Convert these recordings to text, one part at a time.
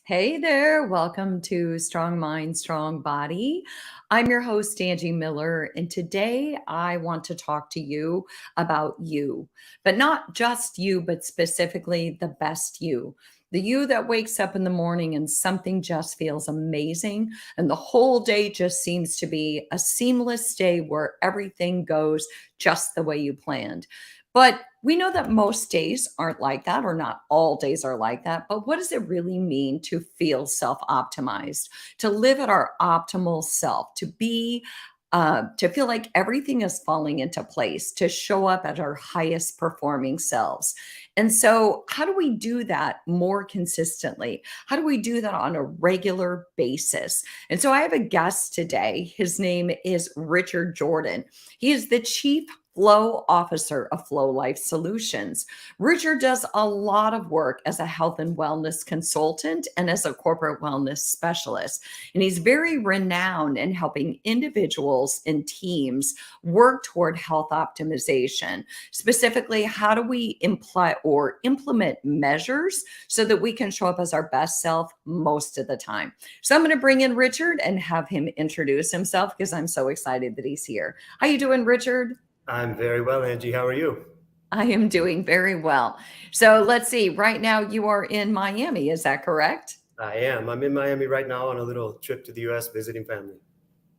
Hey there, welcome to Strong Mind, Strong Body. I'm your host, Angie Miller, and today I want to talk to you about you, but not just you, but specifically the best you. The you that wakes up in the morning and something just feels amazing, and the whole day just seems to be a seamless day where everything goes just the way you planned. But we know that most days aren't like that, or not all days are like that. But what does it really mean to feel self optimized, to live at our optimal self, to feel like everything is falling into place, to show up at our highest performing selves? And so, how do we do that more consistently? How do we do that on a regular basis? And so, I have a guest today. His name is Richard Jordan. He is the chief Flow Officer of Flow Life Solutions. Richard does a lot of work as a health and wellness consultant and as a corporate wellness specialist. And he's very renowned in helping individuals and teams work toward health optimization. Specifically, how do we imply or implement measures so that we can show up as our best self most of the time? So I'm going to bring in Richard and have him introduce himself because I'm so excited that he's here. How you doing, Richard? I'm very well, Angie. How are you? I am doing very well. So let's see. Right now, you are in Miami. Is that correct? I am. I'm in Miami right now on a little trip to the U.S. visiting family.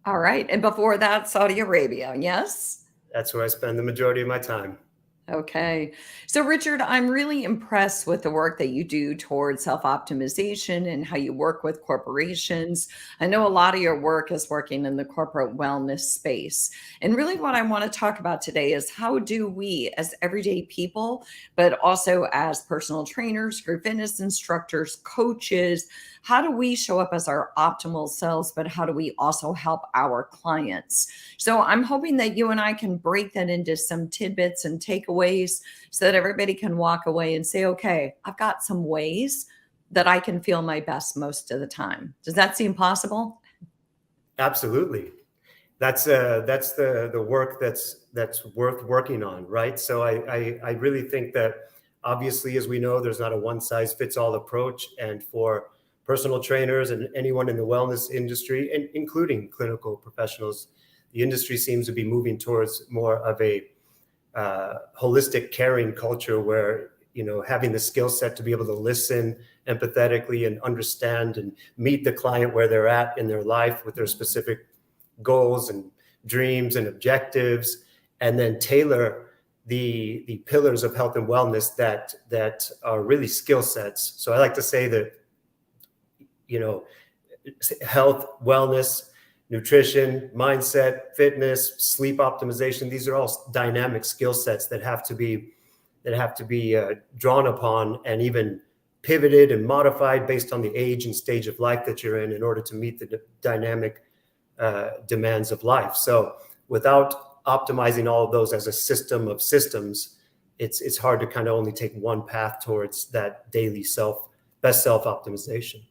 All right. And before that, Saudi Arabia. Yes. That's where I spend the majority of my time. Okay. So, Richard, I'm really impressed with the work that you do towards self optimization and how you work with corporations. I know a lot of your work is working in the corporate wellness space. And really, what I want to talk about today is how do we, as everyday people, but also as personal trainers, group fitness instructors, coaches, how do we show up as our optimal selves, but how do we also help our clients? So I'm hoping that you and I can break that into some tidbits and takeaways so that everybody can walk away and say, okay, I've got some ways that I can feel my best most of the time. Does that seem possible? Absolutely. That's the work that's worth working on, right? So I really think that obviously, as we know, there's not a one size fits all approach, and for personal trainers and anyone in the wellness industry, and including clinical professionals, the industry seems to be moving towards more of a holistic caring culture where having the skill set to be able to listen empathetically and understand and meet the client where they're at in their life with their specific goals and dreams and objectives, and then tailor the pillars of health and wellness that are really skill sets. So I like to say that health, wellness, nutrition, mindset, fitness, sleep optimization, these are all dynamic skill sets that have to be drawn upon and even pivoted and modified based on the age and stage of life that you're in order to meet the dynamic demands of life. So without optimizing all of those as a system of systems, it's hard to kind of only take one path towards that daily best self optimization.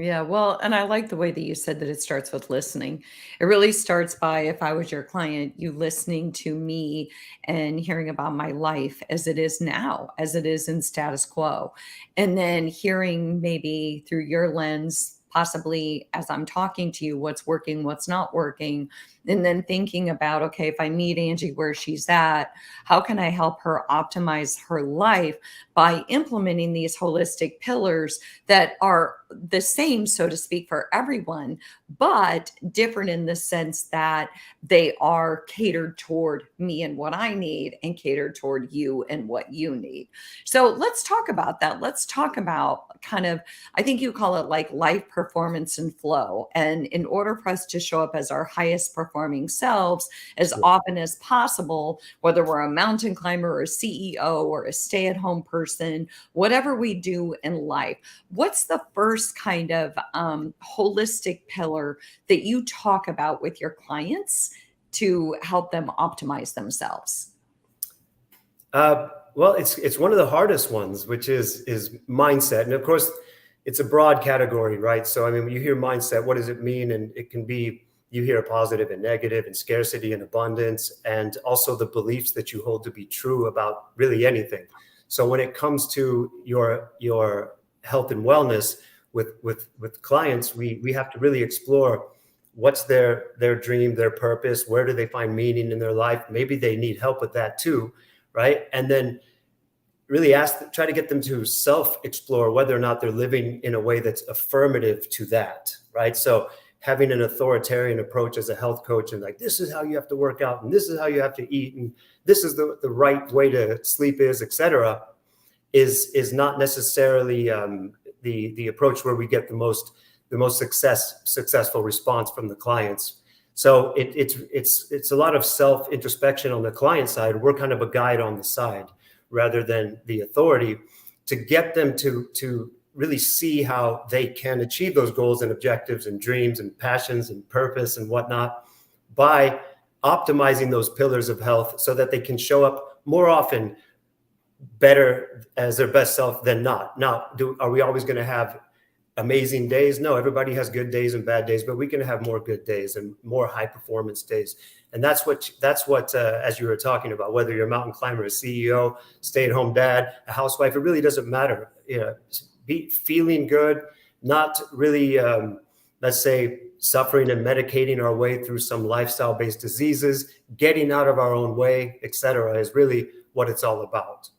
Yeah, well, and I like the way that you said that it starts with listening. It really starts by, if I was your client, you listening to me and hearing about my life as it is now, as it is in status quo. And then hearing maybe through your lens, possibly as I'm talking to you, what's working, what's not working. And then thinking about, okay, if I meet Angie where she's at, how can I help her optimize her life by implementing these holistic pillars that are the same, so to speak, for everyone, but different in the sense that they are catered toward me and what I need and catered toward you and what you need. So let's talk about that. Let's talk about kind of, I think you call it like life performance and flow. And in order for us to show up as our highest performing selves as often as possible, whether we're a mountain climber or a CEO or a stay at home person, whatever we do in life, what's the first kind of holistic pillar that you talk about with your clients to help them optimize themselves? Well, it's one of the hardest ones, which is mindset, and of course, it's a broad category, right? So I mean, when you hear mindset, what does it mean? And it can be, you hear positive and negative, and scarcity and abundance, and also the beliefs that you hold to be true about really anything. So when it comes to your health and wellness, with clients, we have to really explore what's their dream, their purpose, where do they find meaning in their life? Maybe they need help with that too, right? And then really try to get them to self-explore whether or not they're living in a way that's affirmative to that, right? So having an authoritarian approach as a health coach and like, this is how you have to work out and this is how you have to eat and this is the right way to sleep is, et cetera, is not necessarily the approach where we get the most successful response from the clients. So it's a lot of self-introspection on the client side. We're kind of a guide on the side rather than the authority, to get them to really see how they can achieve those goals and objectives and dreams and passions and purpose and whatnot by optimizing those pillars of health so that they can show up more often better as their best self than not. Now, are we always going to have amazing days? No, everybody has good days and bad days, but we can have more good days and more high performance days. And that's what as you were talking about, whether you're a mountain climber, a CEO, stay-at-home dad, a housewife, it really doesn't matter. Be feeling good, not really, let's say, suffering and medicating our way through some lifestyle-based diseases, getting out of our own way, et cetera, is really what it's all about.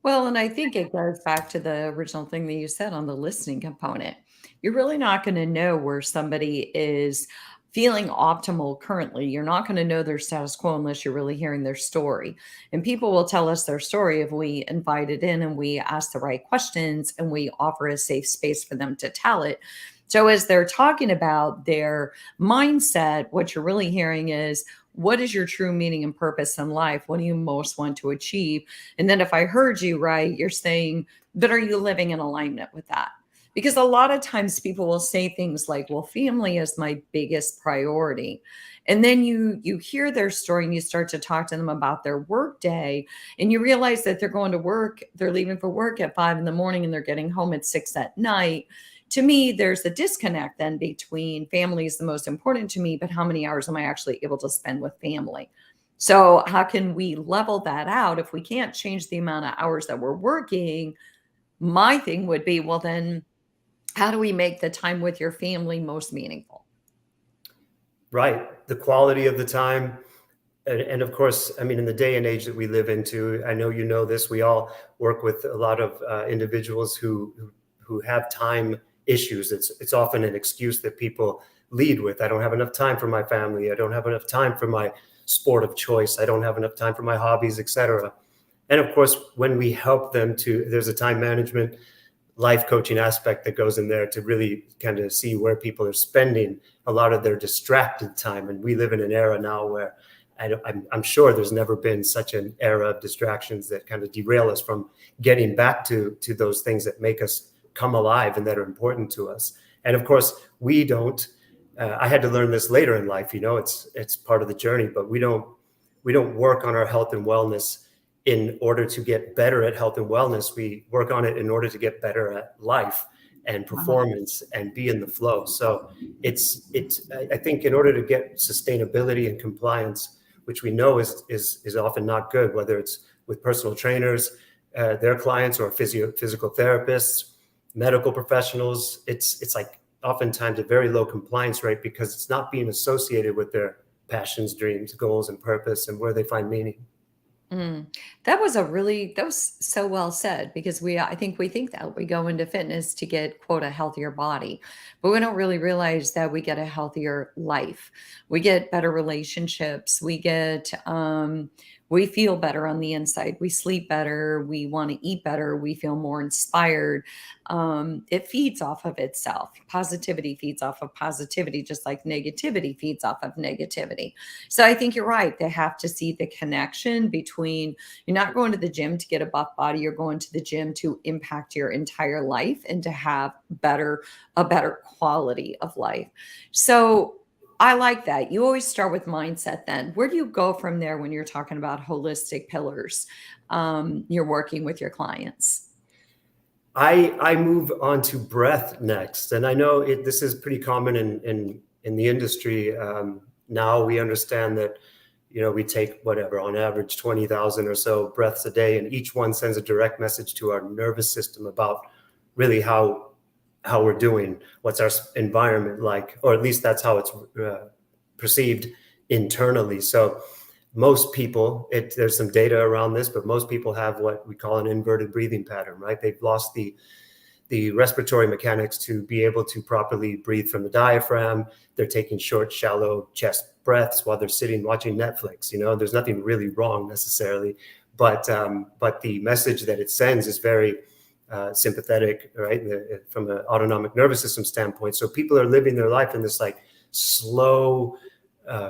Well, and I think it goes back to the original thing that you said on the listening component. You're really not going to know where somebody is feeling optimal currently. You're not going to know their status quo unless you're really hearing their story. And people will tell us their story if we invite it in and we ask the right questions and we offer a safe space for them to tell it. So as they're talking about their mindset, what you're really hearing is, what is your true meaning and purpose in life? What do you most want to achieve? And then if I heard you right, you're saying, but are you living in alignment with that? Because a lot of times people will say things like, well, family is my biggest priority. And then you hear their story and you start to talk to them about their work day and you realize that they're going to work, they're leaving for work at 5 a.m. and they're getting home at 6 p.m. To me, there's a disconnect then between family is the most important to me, but how many hours am I actually able to spend with family? So how can we level that out? If we can't change the amount of hours that we're working, my thing would be, well, then how do we make the time with your family most meaningful? Right. The quality of the time. And of course, I mean, in the day and age that we live into, I know you know this, we all work with a lot of individuals who have time issues. It's often an excuse that people lead with. I don't have enough time for my family. I don't have enough time for my sport of choice. I don't have enough time for my hobbies, etc. And of course, when we help them there's a time management, life coaching aspect that goes in there to really kind of see where people are spending a lot of their distracted time. And we live in an era now where I'm sure there's never been such an era of distractions that kind of derail us from getting back to those things that make us come alive and that are important to us. And of course, we don't. I had to learn this later in life. It's part of the journey, but we don't work on our health and wellness in order to get better at health and wellness. We work on it in order to get better at life and performance and be in the flow. So I think in order to get sustainability and compliance, which we know is often not good, whether it's with personal trainers, their clients, or physical therapists, medical professionals, it's like oftentimes a very low compliance rate because it's not being associated with their passions, dreams, goals, and purpose and where they find meaning. Mm. That was so well said because I think we think that we go into fitness to get, quote, a healthier body, but we don't really realize that we get a healthier life. We get better relationships. We feel better on the inside. We sleep better. We want to eat better. We feel more inspired. It feeds off of itself. Positivity feeds off of positivity, just like negativity feeds off of negativity. So I think you're right. They have to see the connection between you're not going to the gym to get a buff body, you're going to the gym to impact your entire life and to have a better quality of life. So I like that. You always start with mindset then. Where do you go from there when you're talking about holistic pillars? You're working with your clients. I move on to breath next, and I know this is pretty common in the industry. Now we understand that we take whatever on average 20,000 or so breaths a day, and each one sends a direct message to our nervous system about really how how we're doing, what's our environment like, or at least that's how it's perceived internally. So most people, there's some data around this, but most people have what we call an inverted breathing pattern, right? They've lost the respiratory mechanics to be able to properly breathe from the diaphragm. They're taking short, shallow chest breaths while they're sitting watching Netflix. There's nothing really wrong necessarily, but the message that it sends is very sympathetic, right? From an autonomic nervous system standpoint. So people are living their life in this like slow,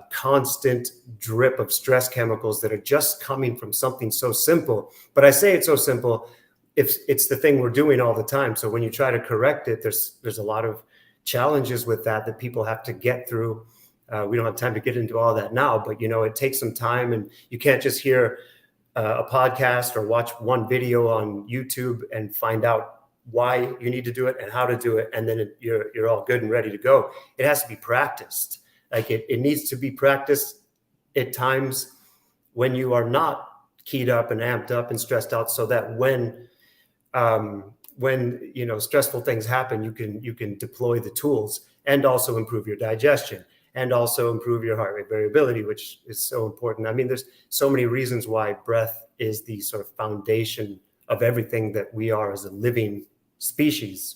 constant drip of stress chemicals that are just coming from something so simple. But I say it's so simple if it's the thing we're doing all the time. So when you try to correct it, there's a lot of challenges with that people have to get through. We don't have time to get into all that now, but it takes some time, and you can't just hear a podcast or watch one video on YouTube and find out why you need to do it and how to do it, and then you're all good and ready to go. It has to be practiced. Like it needs to be practiced at times when you are not keyed up and amped up and stressed out, so that when stressful things happen, you can deploy the tools and also improve your digestion and also improve your heart rate variability, which is so important. I mean, there's so many reasons why breath is the sort of foundation of everything that we are as a living species.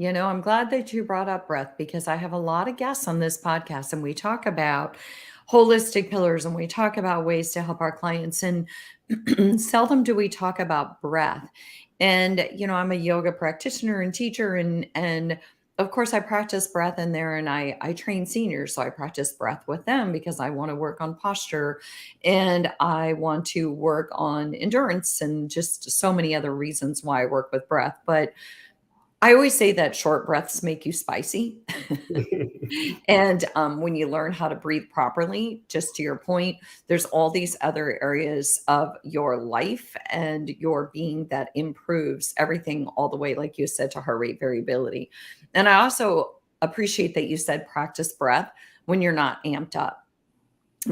I'm glad that you brought up breath, because I have a lot of guests on this podcast and we talk about holistic pillars and we talk about ways to help our clients, and seldom do we talk about breath. And I'm a yoga practitioner and teacher, and of course I practice breath in there, and I train seniors, so I practice breath with them because I want to work on posture and I want to work on endurance and just so many other reasons why I work with breath. But I always say that short breaths make you spicy. And when you learn how to breathe properly, just to your point, there's all these other areas of your life and your being that improves everything, all the way, like you said, to heart rate variability. And I also appreciate that you said practice breath when you're not amped up,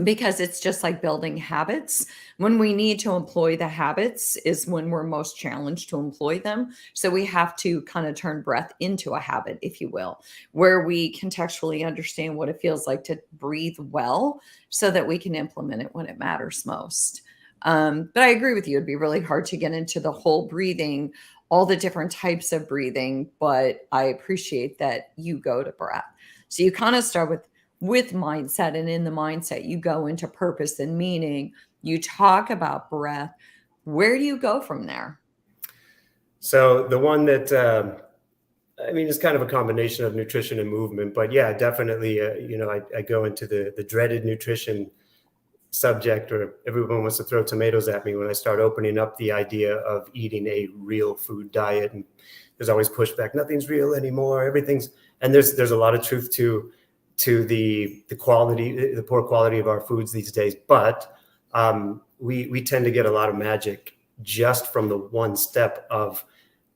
because it's just like building habits. When we need to employ the habits is when we're most challenged to employ them. So we have to kind of turn breath into a habit, if you will, where we contextually understand what it feels like to breathe well so that we can implement it when it matters most. But I agree with you. It'd be really hard to get into the whole breathing, all the different types of breathing, but I appreciate that you go to breath. So you kind of start with mindset, and in the mindset you go into purpose and meaning. You talk about breath. Where do you go from there? So the one that it's kind of a combination of nutrition and movement, but yeah, definitely I go into the dreaded nutrition subject, or everyone wants to throw tomatoes at me when I start opening up the idea of eating a real food diet. And there's always pushback. Nothing's real anymore. Everything's, and there's a lot of truth to the quality, the poor quality of our foods these days. But we tend to get a lot of magic just from the one step of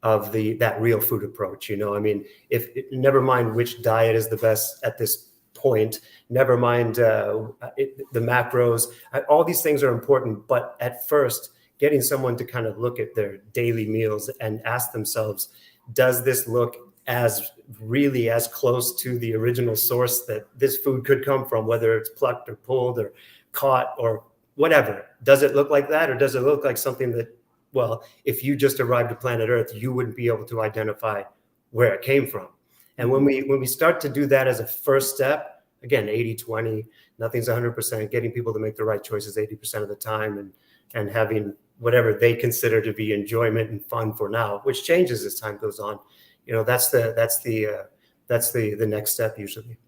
that real food approach. If never mind which diet is the best at this point, never mind the macros, all these things are important. But at first, getting someone to kind of look at their daily meals and ask themselves, does this look as really as close to the original source that this food could come from, whether it's plucked or pulled or caught or whatever? Does it look like that, or does it look like something that, well, if you just arrived to planet Earth, you wouldn't be able to identify where it came from? And when we start to do that as a first step, again, 80-20, nothing's 100%, getting people to make the right choices 80% of the time, and having whatever they consider to be enjoyment and fun for now, which changes as time goes on. That's the next step usually.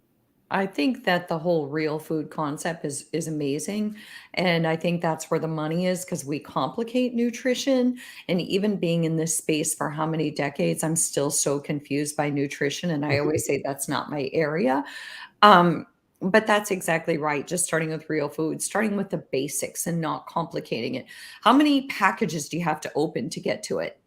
I think that the whole real food concept is amazing. And I think that's where the money is, because we complicate nutrition. And even being in this space for how many decades, I'm still so confused by nutrition. And I always say that's not my area. Um, but that's exactly right. Just starting with real food, starting with the basics and not complicating it. How many packages do you have to open to get to it?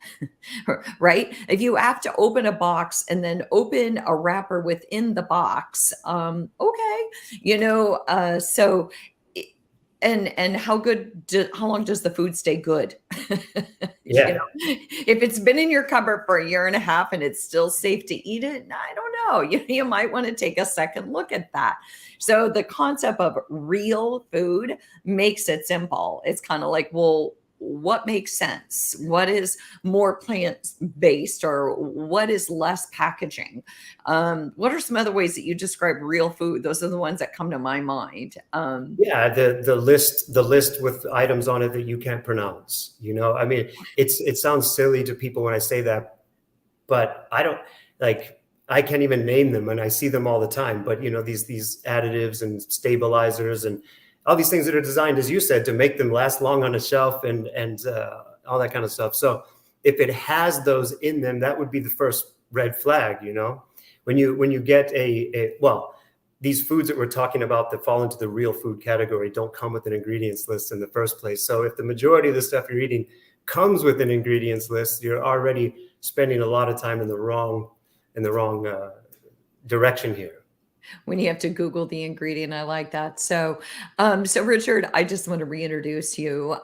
Right? If you have to open a box and then open a wrapper within the box, okay, so And how long does the food stay good? You Yeah. know, if it's been in your cupboard for a year and a half and it's still safe to eat it, I don't know. You might want to take a second look at that. So the concept of real food makes it simple. It's kind of like, well, what makes sense? What is more plant based, or what is less packaging? What are some other ways that you describe real food? Those are the ones that come to my mind. Yeah, the list with items on it that you can't pronounce. I mean, it sounds silly to people when I say that, but I don't like I can't even name them, and I see them all the time. But these additives and stabilizers and all these things that are designed, as you said, to make them last long on a shelf and all that kind of stuff. So if it has those in them, that would be the first red flag. When you get well, these foods that we're talking about that fall into the real food category don't come with an ingredients list in the first place. So if the majority of the stuff you're eating comes with an ingredients list, you're already spending a lot of time in the wrong direction here. When you have to Google the ingredient. I like that. So Richard, I just want to reintroduce you.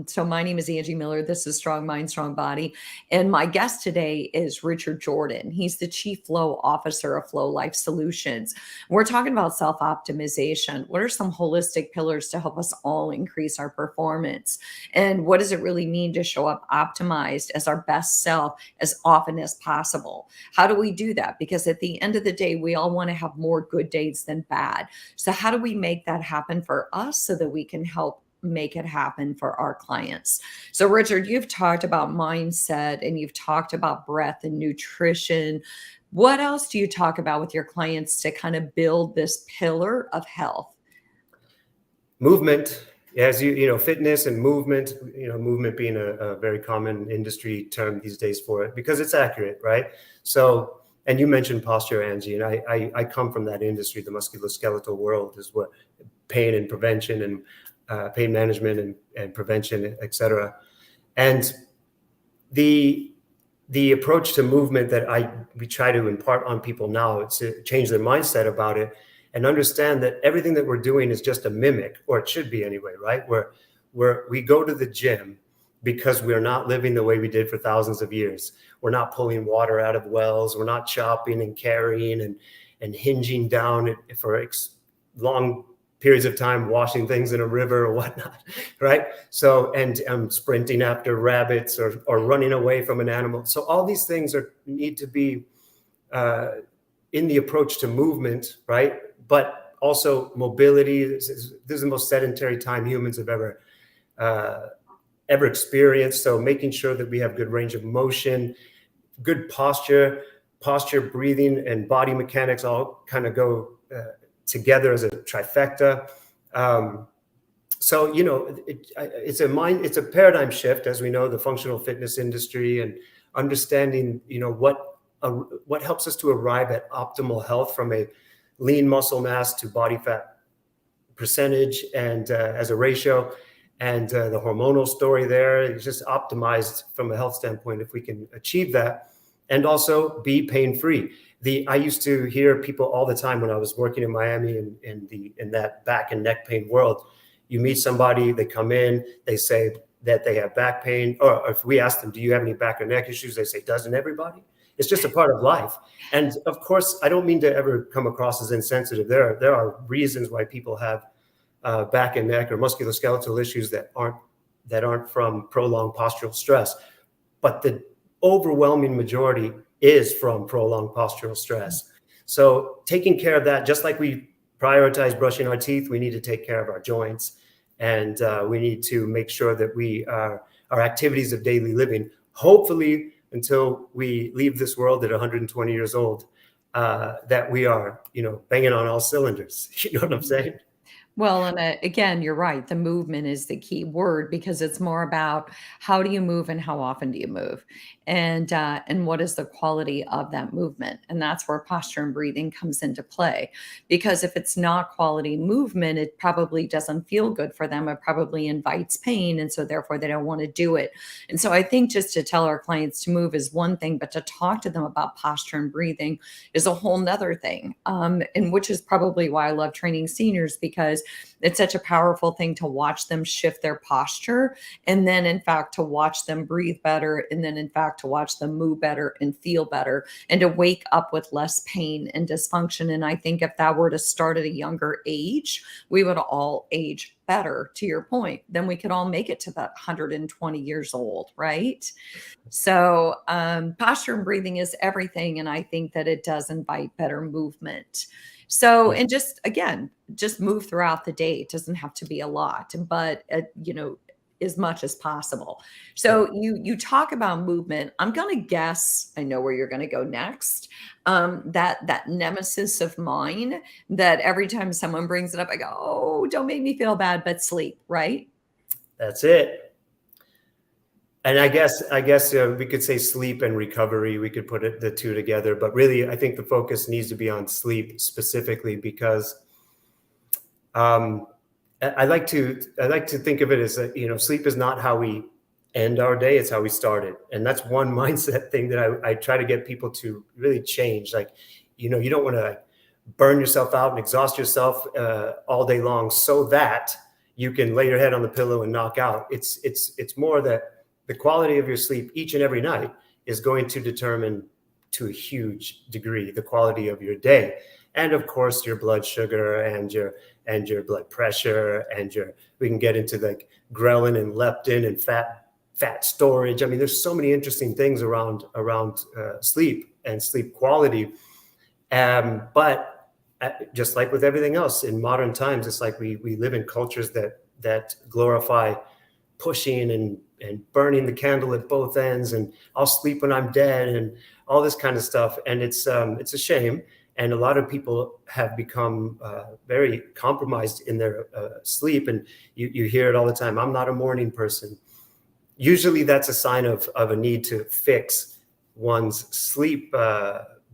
So my name is Angie Miller. This is Strong Mind, Strong Body. And my guest today is Richard Jordan. He's the Chief Flow Officer of Flow Life Solutions. We're talking about self-optimization. What are some holistic pillars to help us all increase our performance? And what does it really mean to show up optimized as our best self as often as possible? How do we do that? Because at the end of the day, we all want to have more good days than bad. So how do we make that happen for us so that we can help make it happen for our clients? So Richard, you've talked about mindset and you've talked about breath and nutrition. What else do you talk about with your clients to kind of build this pillar of health? Movement, as fitness and movement being a very common industry term these days for it, because it's accurate, right? So, and you mentioned posture, Angie, and I come from that industry. The musculoskeletal world is what pain and prevention and pain management and prevention, et cetera. And the approach to movement that we try to impart on people now, it's to change their mindset about it and understand that everything that we're doing is just a mimic, or it should be anyway, right? We go to the gym because we're not living the way we did for thousands of years. We're not pulling water out of wells. We're not chopping and carrying and hinging down for long periods of time, washing things in a river or whatnot, right? So, and sprinting after rabbits or running away from an animal. So all these things need to be in the approach to movement, right? But also mobility. This is the most sedentary time humans have ever experienced. So making sure that we have good range of motion, good posture, breathing, and body mechanics all kind of go together as a trifecta. So it's a paradigm shift, as we know, the functional fitness industry, and understanding what helps us to arrive at optimal health from a lean muscle mass to body fat percentage and as a ratio, and the hormonal story there is just optimized from a health standpoint if we can achieve that, and also be pain-free. I used to hear people all the time when I was working in Miami in that back and neck pain world. You meet somebody, they come in, they say that they have back pain, or if we ask them, do you have any back or neck issues? They say, doesn't everybody? It's just a part of life. And of course, I don't mean to ever come across as insensitive. There are reasons why people have back and neck or musculoskeletal issues that aren't from prolonged postural stress. But the overwhelming majority is from prolonged postural stress. So taking care of that, just like we prioritize brushing our teeth, we need to take care of our joints. And we need to make sure that our activities of daily living, hopefully until we leave this world at 120 years old, that we are, banging on all cylinders. You know what I'm saying? Well, and again, you're right. The movement is the key word, because it's more about how do you move and how often do you move, and what is the quality of that movement, and that's where posture and breathing comes into play. Because if it's not quality movement, it probably doesn't feel good for them. It probably invites pain, and so therefore they don't want to do it. And so I think just to tell our clients to move is one thing, but to talk to them about posture and breathing is a whole nother thing. And which is probably why I love training seniors, because it's such a powerful thing to watch them shift their posture, and then in fact to watch them breathe better, and then in fact to watch them move better and feel better, and to wake up with less pain and dysfunction. And I think if that were to start at a younger age, we would all age better, to your point. Then we could all make it to that 120 years old, right? So, posture and breathing is everything. And I think that it does invite better movement. So, Yeah. and just again, just move throughout the day. It doesn't have to be a lot, but, as much as possible. Yeah. So you talk about movement. I'm going to guess I know where you're going to go next. That nemesis of mine that every time someone brings it up, I go, oh, don't make me feel bad, but sleep, right? That's it. And I guess we could say sleep and recovery. We could put the two together, but really, I think the focus needs to be on sleep specifically because um, I like to think of it as that, sleep is not how we end our day; it's how we start it, and that's one mindset thing that I try to get people to really change. Like, you don't want to burn yourself out and exhaust yourself all day long so that you can lay your head on the pillow and knock out. It's more that the quality of your sleep each and every night is going to determine to a huge degree the quality of your day, and of course your blood sugar and your blood pressure and your we can get into like ghrelin and leptin and fat storage. I mean, there's so many interesting things around sleep and sleep quality. But just like with everything else in modern times, it's like we live in cultures that glorify pushing and burning the candle at both ends, and I'll sleep when I'm dead, and all this kind of stuff. And it's a shame. And a lot of people have become very compromised in their sleep. And you hear it all the time. I'm not a morning person. Usually that's a sign of a need to fix one's sleep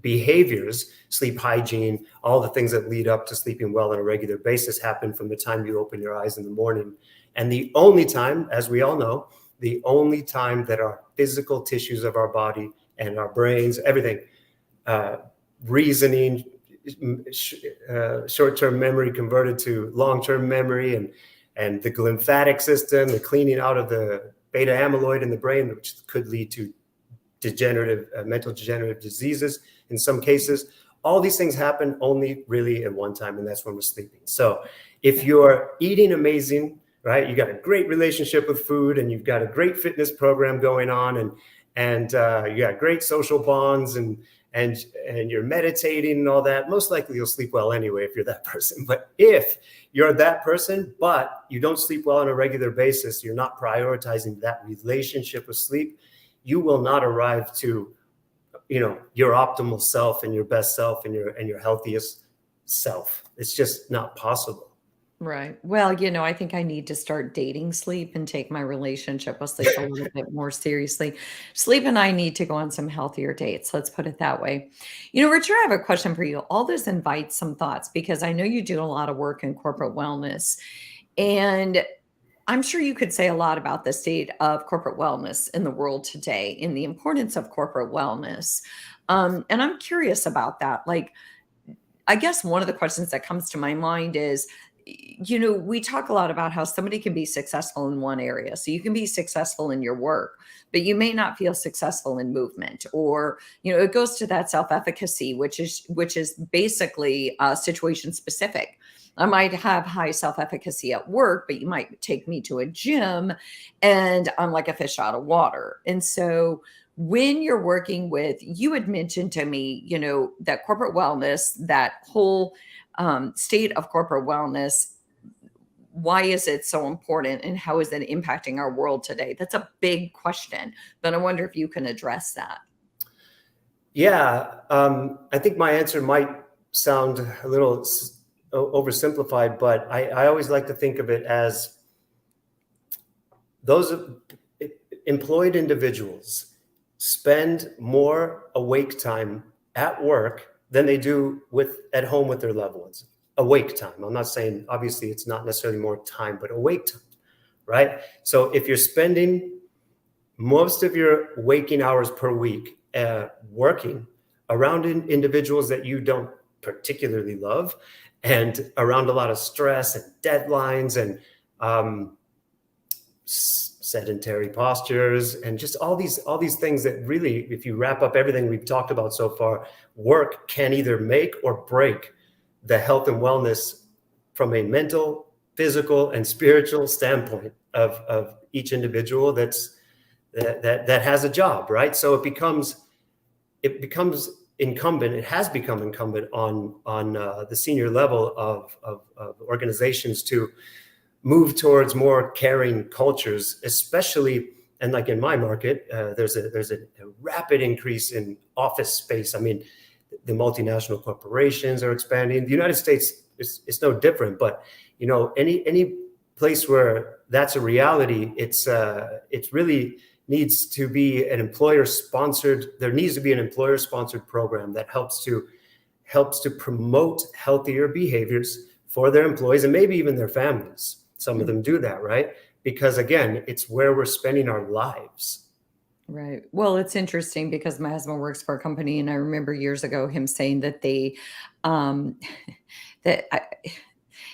behaviors, sleep hygiene, all the things that lead up to sleeping well on a regular basis happen from the time you open your eyes in the morning. And the only time, as we all know, the only time that our physical tissues of our body and our brains, everything, reasoning, short-term memory converted to long-term memory, and the glymphatic system, the cleaning out of the beta amyloid in the brain, which could lead to mental degenerative diseases in some cases. All these things happen only really at one time, and that's when we're sleeping. So if you're eating amazing, right, you got a great relationship with food, and you've got a great fitness program going on, and you got great social bonds, and you're meditating and all that, most likely you'll sleep well anyway if you're that person. But if you're that person, but you don't sleep well on a regular basis, you're not prioritizing that relationship with sleep, you will not arrive to, your optimal self and your best self and your healthiest self. It's just not possible. Right. Well, I think I need to start dating sleep and take my relationship with sleep a little bit more seriously. Sleep and I need to go on some healthier dates. Let's put it that way. Richard, I have a question for you. All this invites some thoughts because I know you do a lot of work in corporate wellness. And I'm sure you could say a lot about the state of corporate wellness in the world today and the importance of corporate wellness. And I'm curious about that. Like, I guess one of the questions that comes to my mind is, we talk a lot about how somebody can be successful in one area. So you can be successful in your work, but you may not feel successful in movement, or, it goes to that self-efficacy, which is basically situation specific. I might have high self-efficacy at work, but you might take me to a gym and I'm like a fish out of water. And so when you're working with, you had mentioned to me, that corporate wellness, that whole state of corporate wellness, why is it so important and how is it impacting our world today? That's a big question, but I wonder if you can address that. Yeah, I think my answer might sound a little oversimplified, but I always like to think of it as those employed individuals spend more awake time at work than they do at home with their loved ones. Awake time. I'm not saying, obviously, it's not necessarily more time, but awake time, right? So if you're spending most of your waking hours per week working around individuals that you don't particularly love, and around a lot of stress and deadlines and um, sedentary postures and just all these things that really, if you wrap up everything we've talked about so far, work can either make or break the health and wellness from a mental, physical, and spiritual standpoint of each individual that has a job, right? So it becomes incumbent. It has become incumbent on the senior level of organizations to move towards more caring cultures, especially, and like in my market, there's a rapid increase in office space. I mean, the multinational corporations are expanding. The United States is no different, but any place where that's a reality, it's really needs to be an employer sponsored. There needs to be an employer sponsored program that helps to promote healthier behaviors for their employees and maybe even their families. Some of them do that, right? Because again, it's where we're spending our lives. Right. Well, it's interesting because my husband works for a company, and I remember years ago him saying that um, that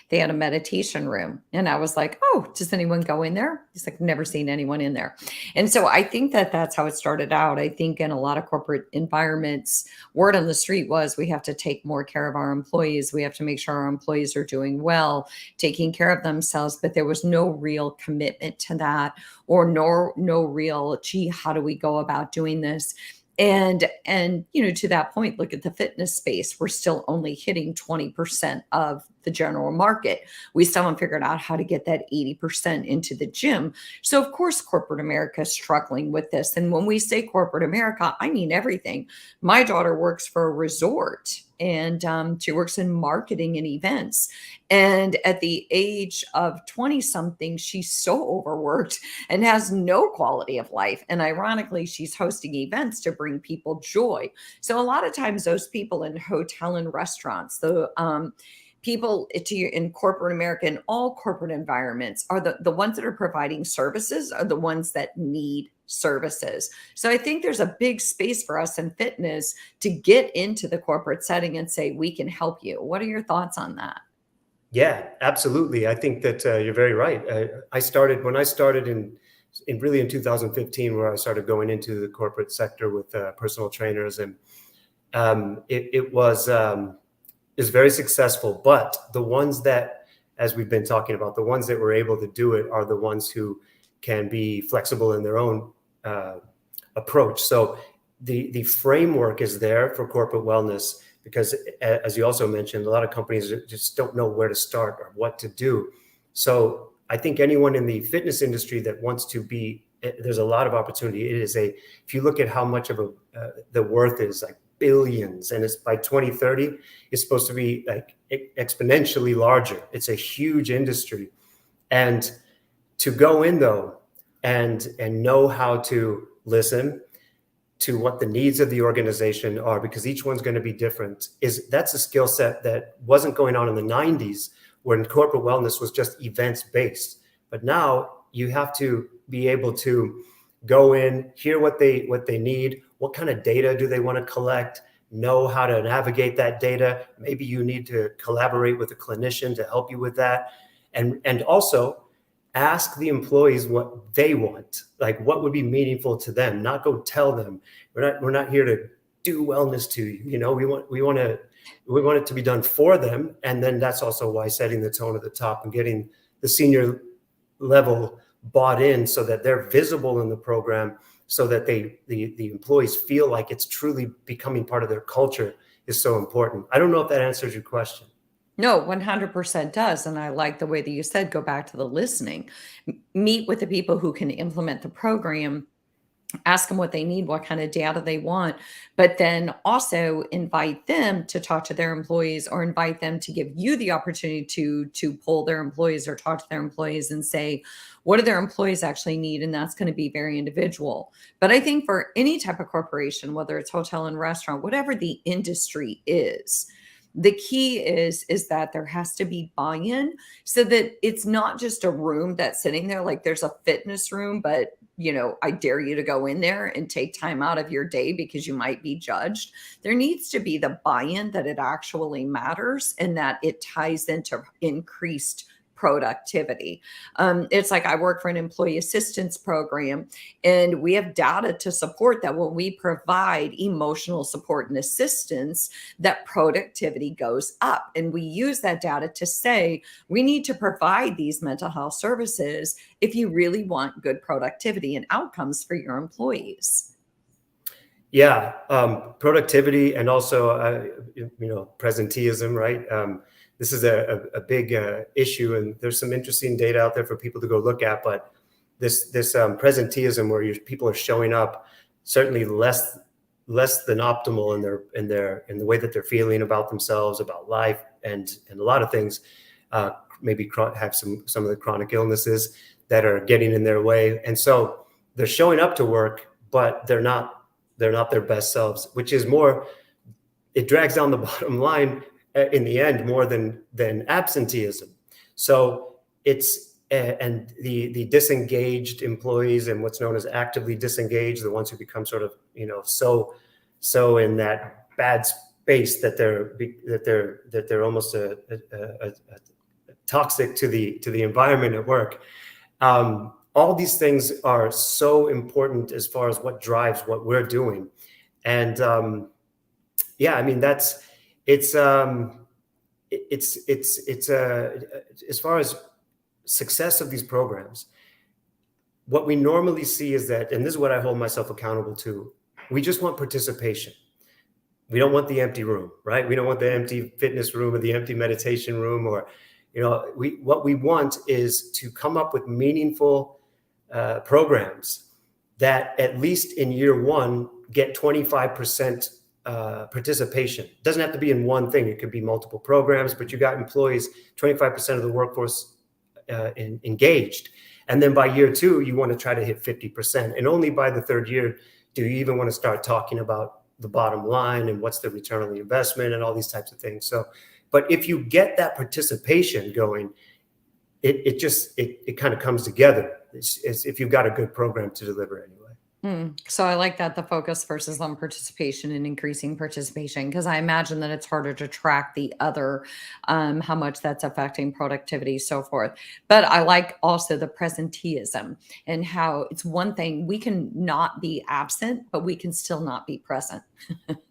they had a meditation room. And I was like, oh, does anyone go in there? He's like, never seen anyone in there. And so I think that that's how it started out. I think in a lot of corporate environments, word on the street was we have to take more care of our employees. We have to make sure our employees are doing well, taking care of themselves. But there was no real commitment to that, or no real, gee, how do we go about doing this? And to that point, look at the fitness space. We're still only hitting 20% of the general market. We still haven't figured out how to get that 80% into the gym. So of course corporate America is struggling with this. And when we say corporate America, I mean everything. My daughter works for a resort, and she works in marketing and events. And at the age of 20 something, she's so overworked and has no quality of life. And ironically, she's hosting events to bring people joy. So a lot of times, those people in hotel and restaurants, the people in corporate America, in all corporate environments, are the ones that are providing services, are the ones that need services. So I think there's a big space for us in fitness to get into the corporate setting and say, we can help you. What are your thoughts on that? Yeah, absolutely. I think that you're very right. When I started in 2015, where I started going into the corporate sector with personal trainers, and it was is very successful. But the ones that, as we've been talking about, the ones that were able to do it are the ones who can be flexible in their own approach. So the framework is there for corporate wellness, because as you also mentioned, a lot of companies just don't know where to start or what to do. So I think anyone in the fitness industry that wants to be, there's a lot of opportunity. If you look at how much of the worth is, like billions, and it's by 2030, it's supposed to be like exponentially larger. It's a huge industry. And to go in though, and know how to listen to what the needs of the organization are, because each one's going to be different, that's a skill set that wasn't going on in the 90s, when corporate wellness was just events based. But now you have to be able to go in, hear what they need, what kind of data do they want to collect, know how to navigate that data. Maybe you need to collaborate with a clinician to help you with that. And also ask the employees what they want, like what would be meaningful to them, not go tell them. We're not here to do wellness to you. We want it to be done for them. And then that's also why setting the tone at the top and getting the senior level bought in, so that they're visible in the program, so that the employees feel like it's truly becoming part of their culture, is so important. I don't know if that answers your question. No, 100% does. And I like the way that you said, go back to the listening. Meet with the people who can implement the program, ask them what they need, what kind of data they want, but then also invite them to talk to their employees, or invite them to give you the opportunity to pull their employees or talk to their employees and say, what do their employees actually need? And that's going to be very individual. But I think for any type of corporation, whether it's hotel and restaurant, whatever the industry is, the key is that there has to be buy-in, so that it's not just a room that's sitting there. Like there's a fitness room, but I dare you to go in there and take time out of your day because you might be judged. There needs to be the buy-in that it actually matters and that it ties into increased productivity. It's like I work for an employee assistance program, and we have data to support that when we provide emotional support and assistance, that productivity goes up. And we use that data to say we need to provide these mental health services if you really want good productivity and outcomes for your employees. Yeah, productivity and also, presenteeism, right? This is a big issue, and there's some interesting data out there for people to go look at. But this presenteeism, where people are showing up certainly less than optimal in the way that they're feeling about themselves, about life, and a lot of things. Maybe have some of the chronic illnesses that are getting in their way, and so they're showing up to work, but they're not their best selves, which is more, it drags down the bottom line in the end more than absenteeism. So it's and the disengaged employees and what's known as actively disengaged, the ones who become sort of so in that bad space that they're almost a toxic to the environment at work. All these things are so important as far as what drives what we're doing. And yeah, I mean, it's as far as success of these programs, what we normally see is that, and this is what I hold myself accountable to, we just want participation. We don't want the empty room, right? We don't want the empty fitness room or the empty meditation room, or what we want is to come up with meaningful programs that at least in year one get 25% participation. It doesn't have to be in one thing. It could be multiple programs, but you got employees, 25% of the workforce engaged. And then by year two, you want to try to hit 50%. And only by the third year do you even want to start talking about the bottom line and what's the return on the investment and all these types of things. So, but if you get that participation going, it kind of comes together. It's if you've got a good program to deliver anyway. So I like that, the focus versus on participation and increasing participation, because I imagine that it's harder to track the other, how much that's affecting productivity, so forth. But I like also the presenteeism and how it's one thing we can not be absent, but we can still not be present.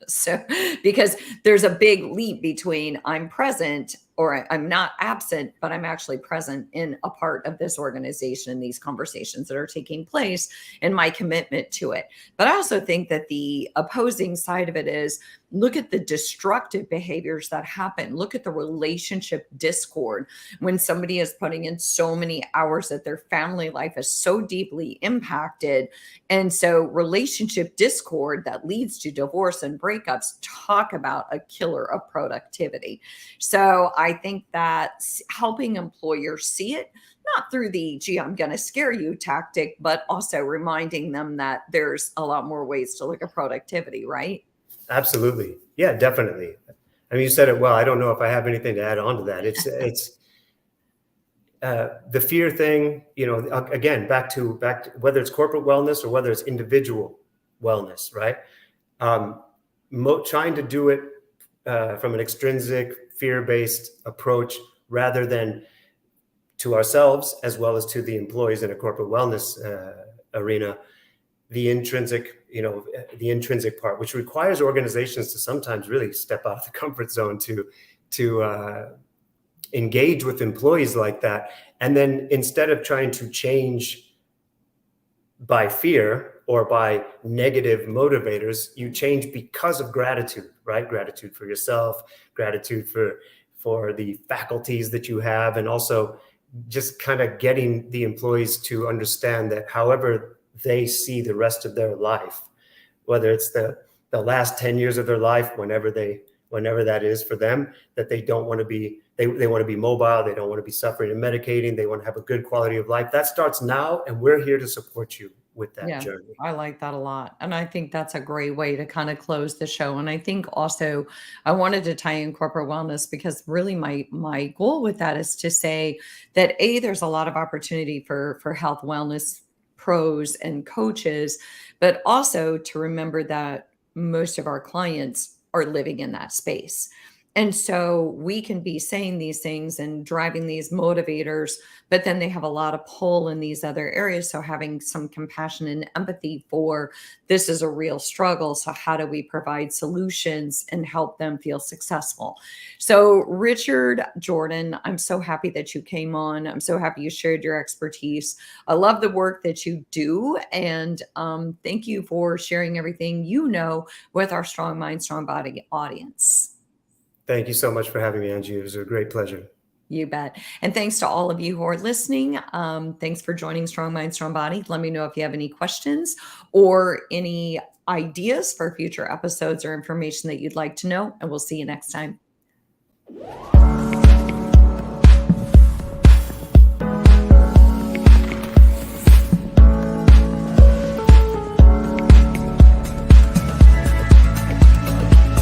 So, because there's a big leap between I'm present or I'm not absent, but I'm actually present in a part of this organization, these conversations that are taking place, and my commitment to it. But I also think that the opposing side of it is look at the destructive behaviors that happen. Look at the relationship discord when somebody is putting in so many hours that their family life is so deeply impacted. And so relationship discord that leads to divorce and breakups, talk about a killer of productivity. So I think that helping employers see it, not through the, gee, I'm going to scare you tactic, but also reminding them that there's a lot more ways to look at productivity, right? Absolutely. Yeah, definitely. I mean, you said it well. I don't know if I have anything to add on to that. It's the fear thing, again, back to whether it's corporate wellness or whether it's individual wellness, right? Trying to do it from an extrinsic fear-based approach rather than to ourselves as well as to the employees in a corporate wellness arena, the intrinsic part, which requires organizations to sometimes really step out of the comfort zone to engage with employees like that. And then instead of trying to change by fear or by negative motivators, you change because of gratitude, right? Gratitude for yourself, gratitude for the faculties that you have, and also just kind of getting the employees to understand that however they see the rest of their life, whether it's the last 10 years of their life, whenever that is for them, that they don't want to be, they want to be mobile. They don't want to be suffering and medicating. They want to have a good quality of life. That starts now. And we're here to support you with that journey. I like that a lot. And I think that's a great way to kind of close the show. And I think also I wanted to tie in corporate wellness because really my goal with that is to say that there's a lot of opportunity for health wellness pros and coaches, but also to remember that most of our clients are living in that space. And so we can be saying these things and driving these motivators, but then they have a lot of pull in these other areas. So having some compassion and empathy for this is a real struggle. So how do we provide solutions and help them feel successful? So Richard, Jordan, I'm so happy that you came on. I'm so happy you shared your expertise. I love the work that you do. And thank you for sharing everything you know with our Strong Mind, Strong Body audience. Thank you so much for having me, Angie. It was a great pleasure. You bet. And thanks to all of you who are listening. Thanks for joining Strong Mind, Strong Body. Let me know if you have any questions or any ideas for future episodes or information that you'd like to know. And we'll see you next time.